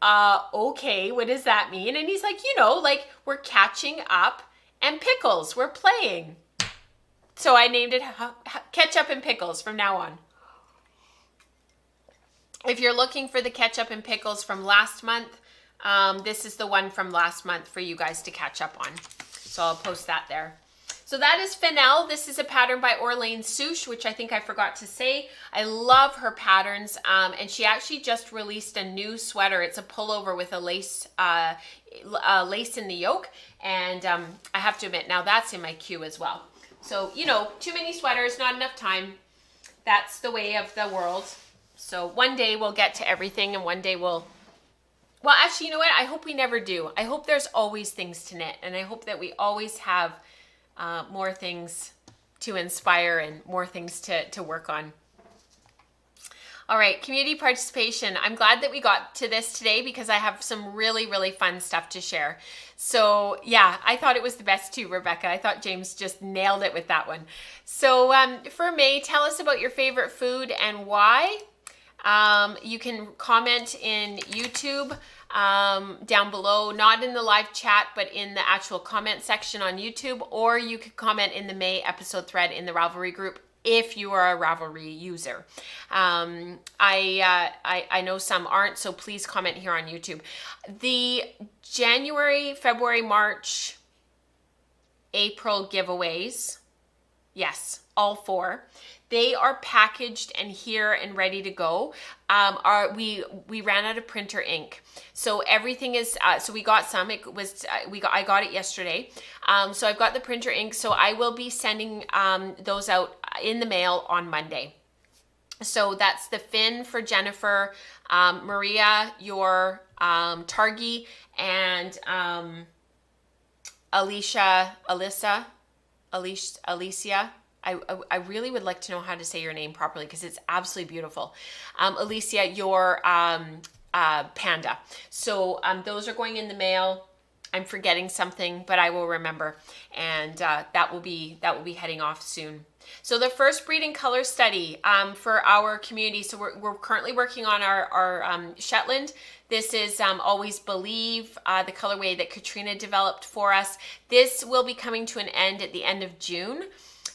okay, what does that mean? And he's like, like we're catching up and pickles. We're playing. So I named it Ketchup and Pickles from now on. If you're looking for the Ketchup and Pickles from last month, this is the one from last month for you guys to catch up on. So I'll post that there. So that is Fennell. This is a pattern by Orlaine Souche, which I think I forgot to say. I love her patterns, and she actually just released a new sweater. It's a pullover with a lace in the yoke, and I have to admit, now that's in my queue as well. So, too many sweaters, not enough time. That's the way of the world. So one day we'll get to everything, and one day well, actually, you know what? I hope we never do. I hope there's always things to knit, and I hope that we always have more things to inspire and more things to work on. All right, community participation. I'm glad that we got to this today because I have some really, really fun stuff to share. So yeah, I thought it was the best too, Rebecca. I thought James just nailed it with that one. So for May, tell us about your favorite food and why. You can comment in YouTube down below, not in the live chat, but in the actual comment section on YouTube, or you could comment in the May episode thread in the Ravelry group if you are a Ravelry user. I know some aren't, so please comment here on YouTube. The January, February, March, April giveaways, yes, all 4. They are packaged and here and ready to go. We ran out of printer ink, so everything is. So we got some. It was I got it yesterday. So I've got the printer ink. So I will be sending those out in the mail on Monday. So that's the Finn for Jennifer, Maria, your Targi, and Alicia. I really would like to know how to say your name properly because it's absolutely beautiful. Alicia, your panda. So those are going in the mail. I'm forgetting something, but I will remember, and that will be heading off soon. So the first breeding color study for our community. So we're currently working on our Shetland. This is Always Believe, the colorway that Katrina developed for us. This will be coming to an end at the end of June.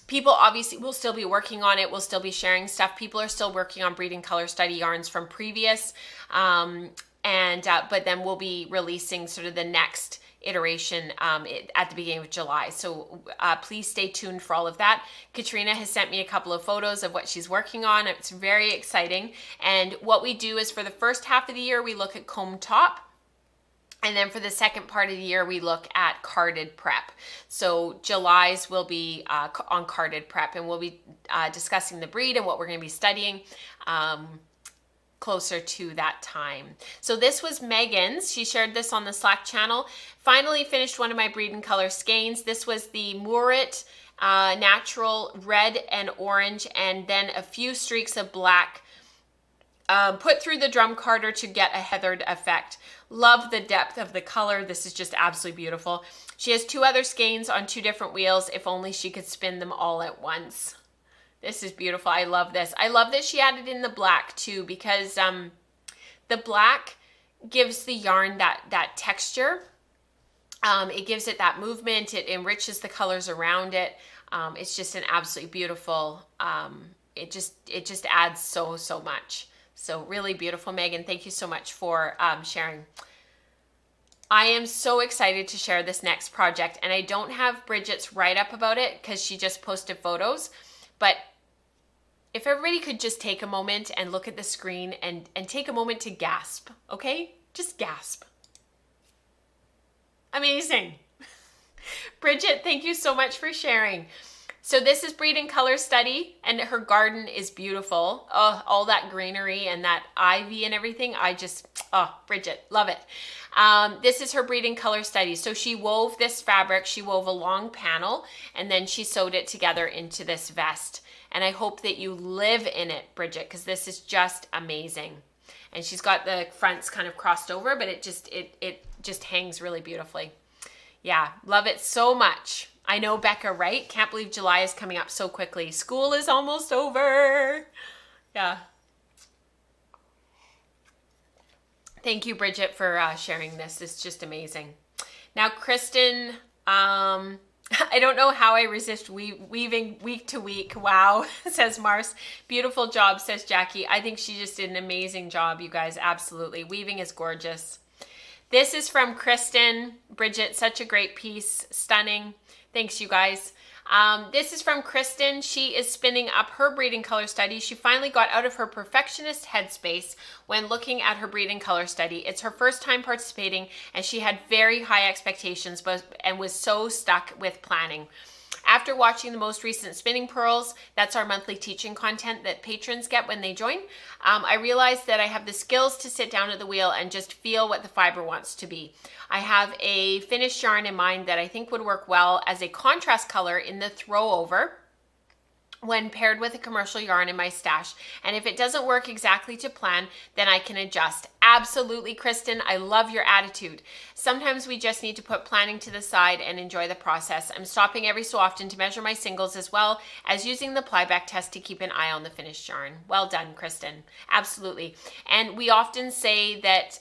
People obviously will still be working on it. We'll still be sharing stuff. People are still working on breeding color study yarns from previous, but then we'll be releasing sort of the next iteration at the beginning of July. So please stay tuned for all of that. Katrina has sent me a couple of photos of what she's working on. It's very exciting. And what we do is for the first half of the year, we look at comb top. And then for the second part of the year, we look at carded prep. So July's will be on carded prep, and we'll be discussing the breed and what we're going to be studying closer to that time. So this was Megan's. She shared this on the Slack channel. Finally finished one of my breed and color skeins. This was the Murret natural red and orange, and then a few streaks of black put through the drum carder to get a heathered effect. Love the depth of the color. This is just absolutely beautiful. She has 2 other skeins on 2 different wheels. If only she could spin them all at once. This is beautiful. I love this. I love that she added in the black too, because the black gives the yarn that texture. It gives it that movement. It enriches the colors around it. It's just an absolutely beautiful, it just adds so much. So really beautiful, Megan. Thank you so much for sharing. I am so excited to share this next project, and I don't have Bridget's write-up about it because she just posted photos, but if everybody could just take a moment and look at the screen and take a moment to gasp, okay? Just gasp. Amazing. Bridget, thank you so much for sharing. So this is Breed and Color Study, and her garden is beautiful. Oh, all that greenery and that ivy and everything. Bridget, love it. This is her Breed and Color Study. So she wove this fabric. She wove a long panel, and then she sewed it together into this vest. And I hope that you live in it, Bridget, because this is just amazing. And she's got the fronts kind of crossed over, but it just hangs really beautifully. Yeah, love it so much. I know, Becca, right? Can't believe July is coming up so quickly. School is almost over. Yeah. Thank you, Bridget, for sharing this. It's just amazing. Now, Kristen, I don't know how I resist weaving week to week. Wow, says Mars. Beautiful job, says Jackie. I think she just did an amazing job, you guys. Absolutely. Weaving is gorgeous. This is from Kristen. Bridget, such a great piece. Stunning. Thanks, you guys. This is from Kristen. She is spinning up her Breed and Color Study. She finally got out of her perfectionist headspace when looking at her Breed and Color Study. It's her first time participating, and she had very high expectations and was so stuck with planning. After watching the most recent Spinning Pearls, that's our monthly teaching content that patrons get when they join, I realized that I have the skills to sit down at the wheel and just feel what the fiber wants to be. I have a finished yarn in mind that I think would work well as a contrast color in the throw over, when paired with a commercial yarn in my stash. And if it doesn't work exactly to plan, then I can adjust. Absolutely, Kristen. I love your attitude. Sometimes we just need to put planning to the side and enjoy the process. I'm stopping every so often to measure my singles as well as using the plyback test to keep an eye on the finished yarn. Well done, Kristen. Absolutely. And we often say that,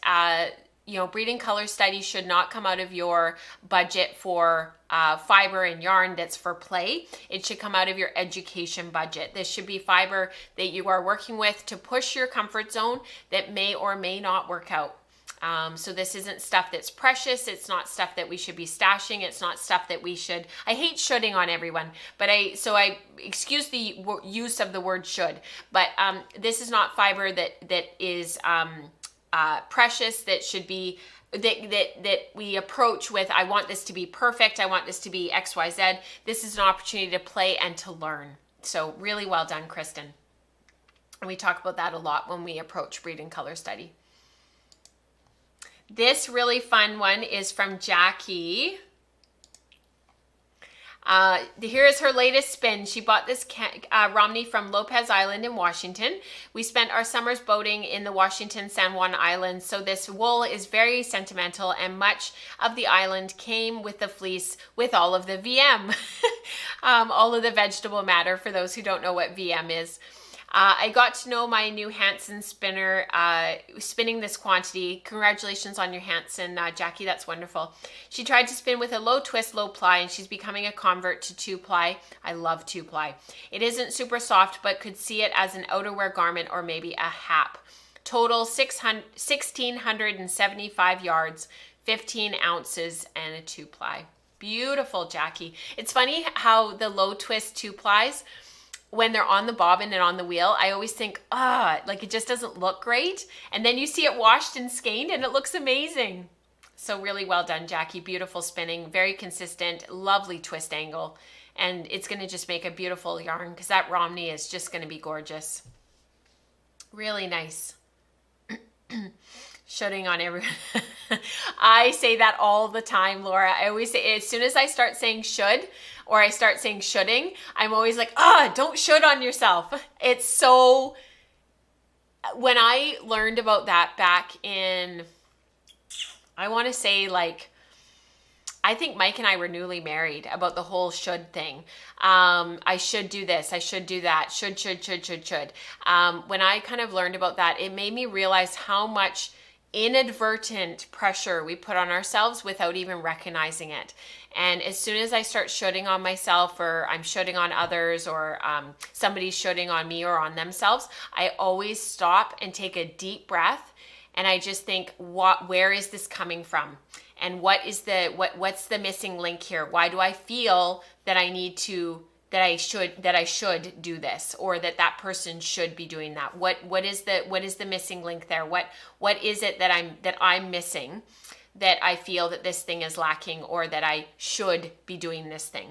breeding color studies should not come out of your budget for fiber and yarn that's for play. It should come out of your education budget. This should be fiber that you are working with to push your comfort zone that may or may not work out. So this isn't stuff that's precious. It's not stuff that we should be stashing. It's not stuff that we should, I hate shoulding on everyone, but I excuse the use of the word should, but this is not fiber that is precious, that should be that we approach with, I want this to be perfect, I want this to be XYZ. This is an opportunity to play and to learn. So really well done, Kristen. And we talk about that a lot when we approach breeding color study. This really fun one is from Jackie. Here is her latest spin. She bought this Romney from Lopez Island in Washington. We spent our summers boating in the Washington San Juan Islands, so this wool is very sentimental, and much of the island came with the fleece with all of the VM, all of the vegetable matter, for those who don't know what VM is. I got to know my new Hansen spinner spinning this quantity. Congratulations on your Hansen, Jackie. That's wonderful. She tried to spin with a low twist, low ply, and she's becoming a convert to 2-ply. I love 2-ply. It isn't super soft, but could see it as an outerwear garment or maybe a hap. Total 1,675 yards, 15 ounces, and a 2-ply. Beautiful, Jackie. It's funny how the low twist 2-plies, when they're on the bobbin and on the wheel, I always think, like it just doesn't look great. And then you see it washed and skeined and it looks amazing. So really well done, Jackie. Beautiful spinning, very consistent, lovely twist angle. And it's gonna just make a beautiful yarn because that Romney is just gonna be gorgeous. Really nice. Shoulding on everyone. I say that all the time, Laura. I always say, as soon as I start saying should, or I start saying shoulding, I'm always like, don't should on yourself. It's so, when I learned about that back in, I want to say like, I think Mike and I were newly married, about the whole should thing. I should do this, I should do that, should. When I kind of learned about that, it made me realize how much inadvertent pressure we put on ourselves without even recognizing it. And as soon as I start shoulding on myself, or I'm shoulding on others, or somebody's shoulding on me or on themselves, I always stop and take a deep breath, and I just think, where is this coming from? And what's the missing link here? Why do I feel that I should do this, or that person should be doing that? What is the missing link there? What is it that I'm missing, that I feel that this thing is lacking, or that I should be doing this thing?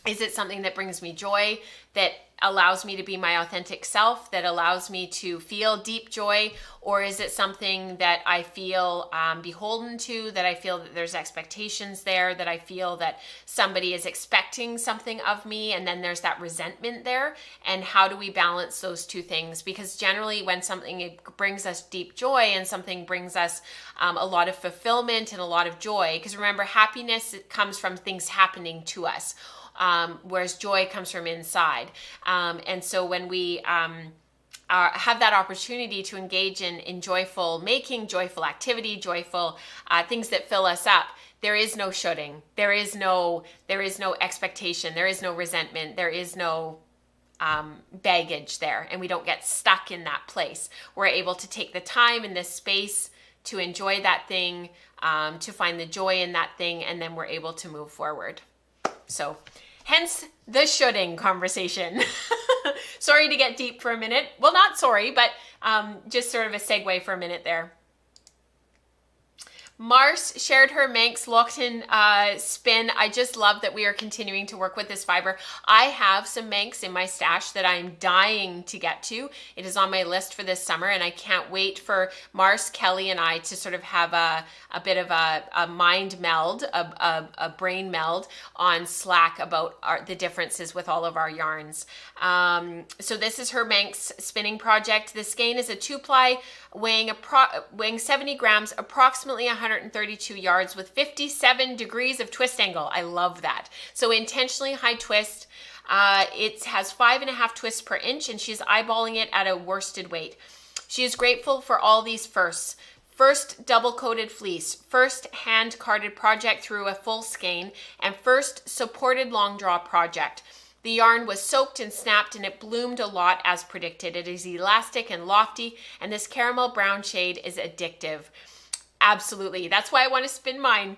Is it something that brings me joy, that allows me to be my authentic self, that allows me to feel deep joy? Or is it something that I feel beholden to, that I feel that there's expectations there, that I feel that somebody is expecting something of me, and then there's that resentment there? And how do we balance those two things? Because generally when something brings us deep joy, and something brings us a lot of fulfillment and a lot of joy, because remember, happiness comes from things happening to us, whereas joy comes from inside. And so when we have that opportunity to engage in joyful making, joyful activity, joyful things that fill us up, there is no shoulding, there is no expectation, there is no resentment, there is no baggage there, and we don't get stuck in that place. We're able to take the time and the space to enjoy that thing, to find the joy in that thing, and then we're able to move forward. So hence the shoulding conversation. Sorry to get deep for a minute. Well, not sorry, but just sort of a segue for a minute there. Mars shared her Manx Lockton spin. I just love that we are continuing to work with this fiber. I have some Manx in my stash that I'm dying to get to. It is on my list for this summer, and I can't wait for Mars, Kelly, and I to sort of have a bit of a mind meld, a brain meld on Slack about the differences with all of our yarns. So this is her Manx spinning project. The skein is a 2-ply weighing 70 grams, approximately 132 yards with 57 degrees of twist angle. I love that. So intentionally high twist. It has 5.5 twists per inch, and she's eyeballing it at a worsted weight. She is grateful for all these firsts. First double-coated fleece, first hand-carded project through a full skein, and first supported long draw project. The yarn was soaked and snapped, and it bloomed a lot as predicted. It is elastic and lofty, and this caramel brown shade is addictive. Absolutely. That's why I want to spin mine.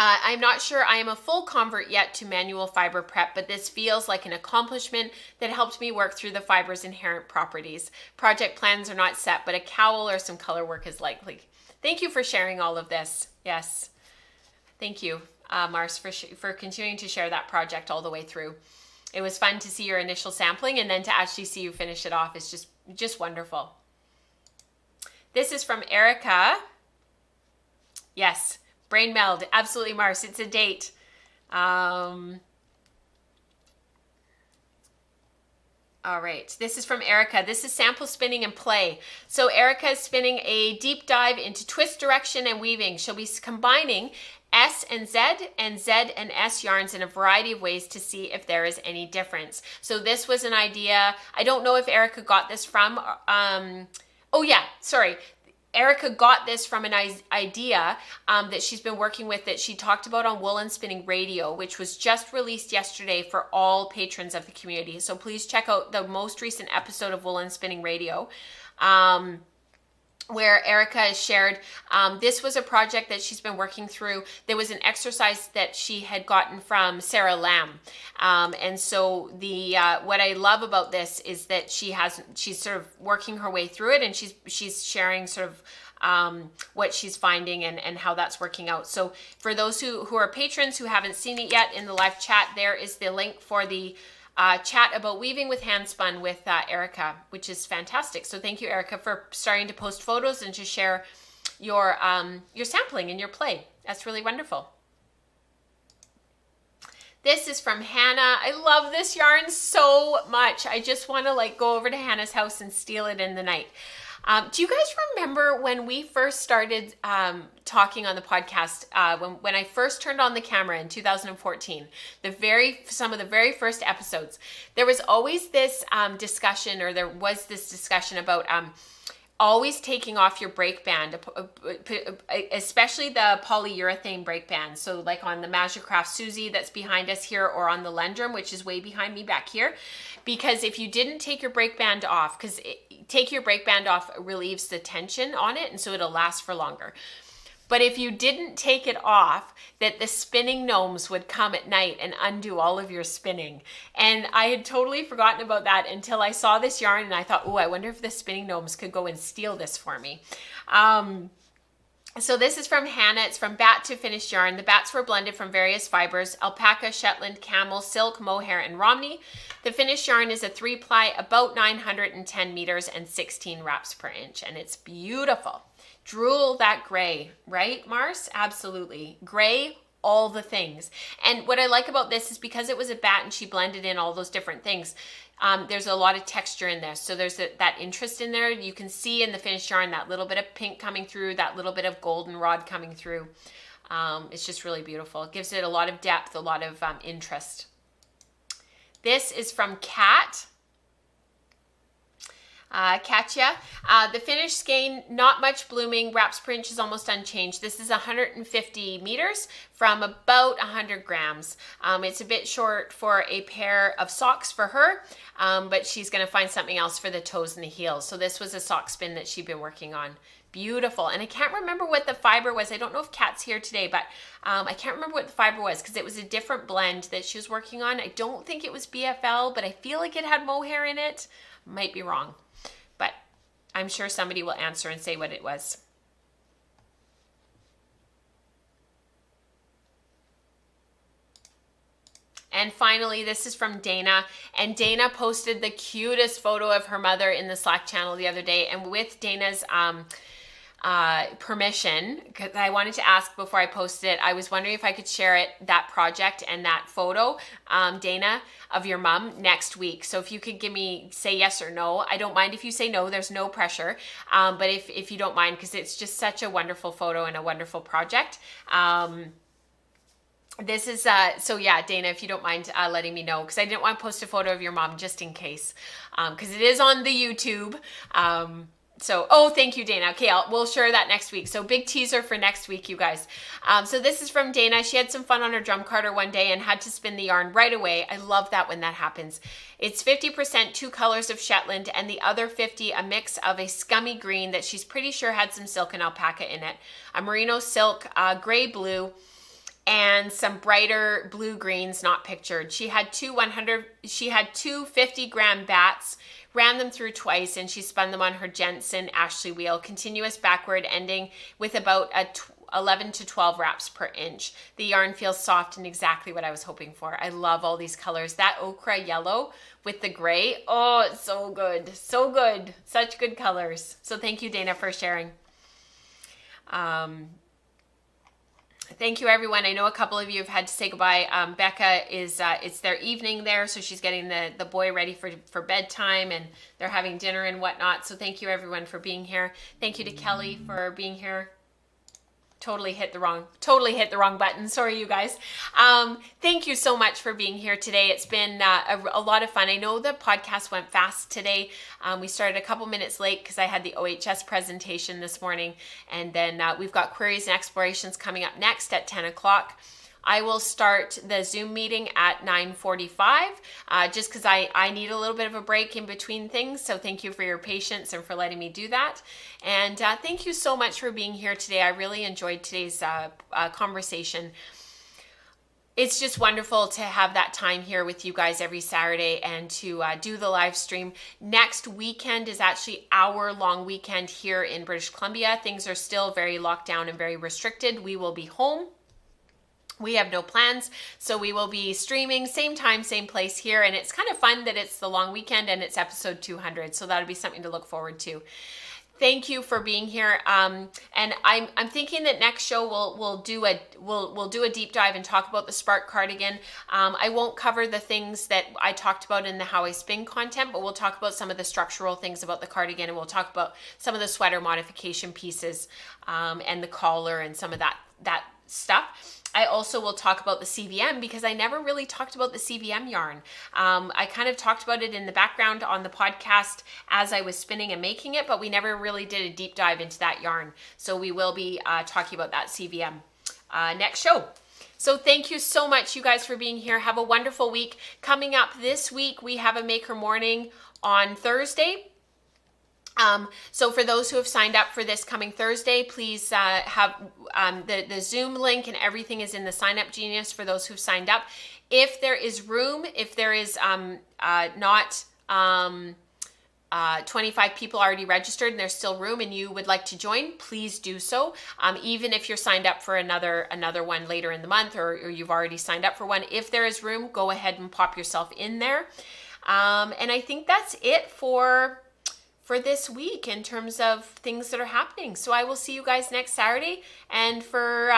I'm not sure I am a full convert yet to manual fiber prep, but this feels like an accomplishment that helped me work through the fiber's inherent properties. Project plans are not set, but a cowl or some color work is likely. Thank you for sharing all of this. Yes. Thank you, Mars, for continuing to share that project all the way through. It was fun to see your initial sampling, and then to actually see you finish it off is just wonderful. This is from Erica. Yes. Brain meld, absolutely, Mars. It's a date. All right, this is from Erica. This is sample spinning and play. So Erica is spinning a deep dive into twist direction and weaving. She'll be combining S and Z and Z and S yarns in a variety of ways to see if there is any difference. So this was an idea. I don't know if Erica got this from, oh yeah, sorry. Erica got this from an idea that she's been working with that she talked about on Woolen Spinning Radio, which was just released yesterday for all patrons of the community. So please check out the most recent episode of Woolen Spinning Radio, where Erica has shared, this was a project that she's been working through. There was an exercise that she had gotten from Sarah Lamb. And so what I love about this is that she's sort of working her way through it, and she's sharing sort of what she's finding and how that's working out. So for those who are patrons who haven't seen it yet, in the live chat, there is the link for the chat about weaving with handspun with Erica, which is fantastic. So thank you, Erica, for starting to post photos and to share your sampling and your play. That's really wonderful. This is from Hannah. I love this yarn so much. I just want to go over to Hannah's house and steal it in the night. Do you guys remember when we first started talking on the podcast, when I first turned on the camera in 2014, some of the very first episodes, there was always this discussion about always taking off your brake band, especially the polyurethane brake band. So like on the Magicraft Susie that's behind us here, or on the Lendrum, which is way behind me back here. Because if you didn't take your brake band off, take your brake band off relieves the tension on it, and so it'll last for longer. But if you didn't take it off, that the spinning gnomes would come at night and undo all of your spinning. And I had totally forgotten about that until I saw this yarn, and I thought, oh, I wonder if the spinning gnomes could go and steal this for me. So this is from Hannah. It's from bat to finished yarn. The bats were blended from various fibers: alpaca, Shetland, camel, silk, mohair, and Romney. The finished yarn is a 3-ply, about 910 meters and 16 wraps per inch, and it's beautiful. Drool that gray, right, Mars? Absolutely. Gray, all the things. And what I like about this is because it was a bat and she blended in all those different things, there's a lot of texture in there. So there's that interest in there. You can see in the finished yarn that little bit of pink coming through, that little bit of goldenrod coming through. It's just really beautiful. It gives it a lot of depth, a lot of interest. This is from Kat. Katya. The finished skein, not much blooming, wraps per inch is almost unchanged. This is 150 meters from about 100 grams. It's a bit short for a pair of socks for her, but she's going to find something else for the toes and the heels. So this was a sock spin that she'd been working on. Beautiful. And I can't remember what the fiber was. I don't know if Kat's here today, but I can't remember what the fiber was because it was a different blend that she was working on. I don't think it was BFL, but I feel like it had mohair in it. Might be wrong, but I'm sure somebody will answer and say what it was. And finally, this is from Dana. And Dana posted the cutest photo of her mother in the Slack channel the other day. And with Dana's permission, because I wanted to ask before I posted it, I was wondering if I could share it, that project and that photo, Dana, of your mom next week. So if you could say yes or no. I don't mind if you say no, there's no pressure. But if you don't mind, because it's just such a wonderful photo and a wonderful project. This is, so yeah, Dana, if you don't mind letting me know, because I didn't want to post a photo of your mom just in case, because it is on the YouTube. Oh, thank you, Dana. Okay, we'll share that next week. So big teaser for next week, you guys. So this is from Dana. She had some fun on her drum carder one day and had to spin the yarn right away. I love that when that happens. It's 50% 2 colors of Shetland and the other 50 a mix of a scummy green that she's pretty sure had some silk and alpaca in it. A merino silk, gray blue, and some brighter blue greens not pictured. She had two 50-gram bats, ran them through twice, and she spun them on her Jensen Ashley wheel, continuous backward, ending with about 11 to 12 wraps per inch. The yarn feels soft and exactly what I was hoping for. I love all these colors. That ochre yellow with the gray, oh, it's so good. So good. Such good colors. So thank you, Dana, for sharing. Thank you, everyone. I know a couple of you have had to say goodbye. Becca is, it's their evening there, so she's getting the boy ready for bedtime, and they're having dinner and whatnot. So thank you, everyone, for being here. Thank you to Kelly for being here. Totally hit the wrong button. Sorry, you guys. Thank you so much for being here today. It's been a lot of fun. I know the podcast went fast today. We started a couple minutes late because I had the OHS presentation this morning. And then we've got queries and explorations coming up next at 10 o'clock. I will start the Zoom meeting at 9:45 just because I need a little bit of a break in between things. So thank you for your patience and for letting me do that. And thank you so much for being here today. I really enjoyed today's conversation. It's just wonderful to have that time here with you guys every Saturday and to do the live stream. Next weekend is actually our long weekend here in British Columbia. Things are still very locked down and very restricted. We will be home. We have no plans, so we will be streaming same time, same place here, and it's kind of fun that it's the long weekend and it's episode 200, so that'll be something to look forward to. Thank you for being here, and I'm thinking that next show we'll do a deep dive and talk about the Spark cardigan. I won't cover the things that I talked about in the How I Spin content, but we'll talk about some of the structural things about the cardigan, and we'll talk about some of the sweater modification pieces and the collar and some of that stuff. I also will talk about the CVM because I never really talked about the CVM yarn. I kind of talked about it in the background on the podcast as I was spinning and making it, but we never really did a deep dive into that yarn. So we will be talking about that CVM next show. So thank you so much, you guys, for being here. Have a wonderful week. Coming up this week, we have a Maker Morning on Thursday. So for those who have signed up for this coming Thursday, please have the Zoom link and everything is in the Sign Up Genius for those who've signed up. If there is room, if there is not 25 people already registered and there's still room and you would like to join, please do so. Even if you're signed up for another one later in the month or you've already signed up for one, if there is room, go ahead and pop yourself in there. And I think that's it for this week in terms of things that are happening. So I will see you guys next Saturday. And for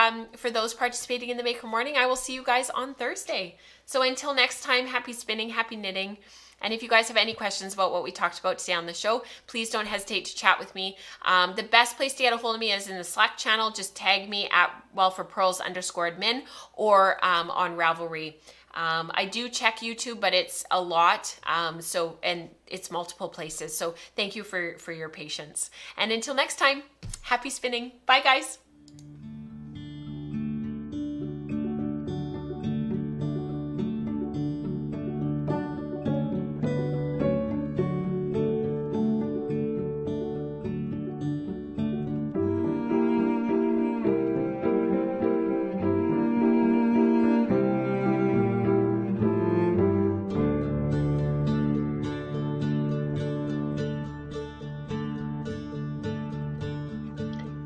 those participating in the Maker Morning, I will see you guys on Thursday. So until next time, happy spinning, happy knitting. And if you guys have any questions about what we talked about today on the show, please don't hesitate to chat with me. The best place to get a hold of me is in the Slack channel. Just tag me at wellforpearls_admin or on Ravelry. I do check YouTube, but it's a lot. And it's multiple places. So thank you for your patience. And until next time, happy spinning. Bye, guys.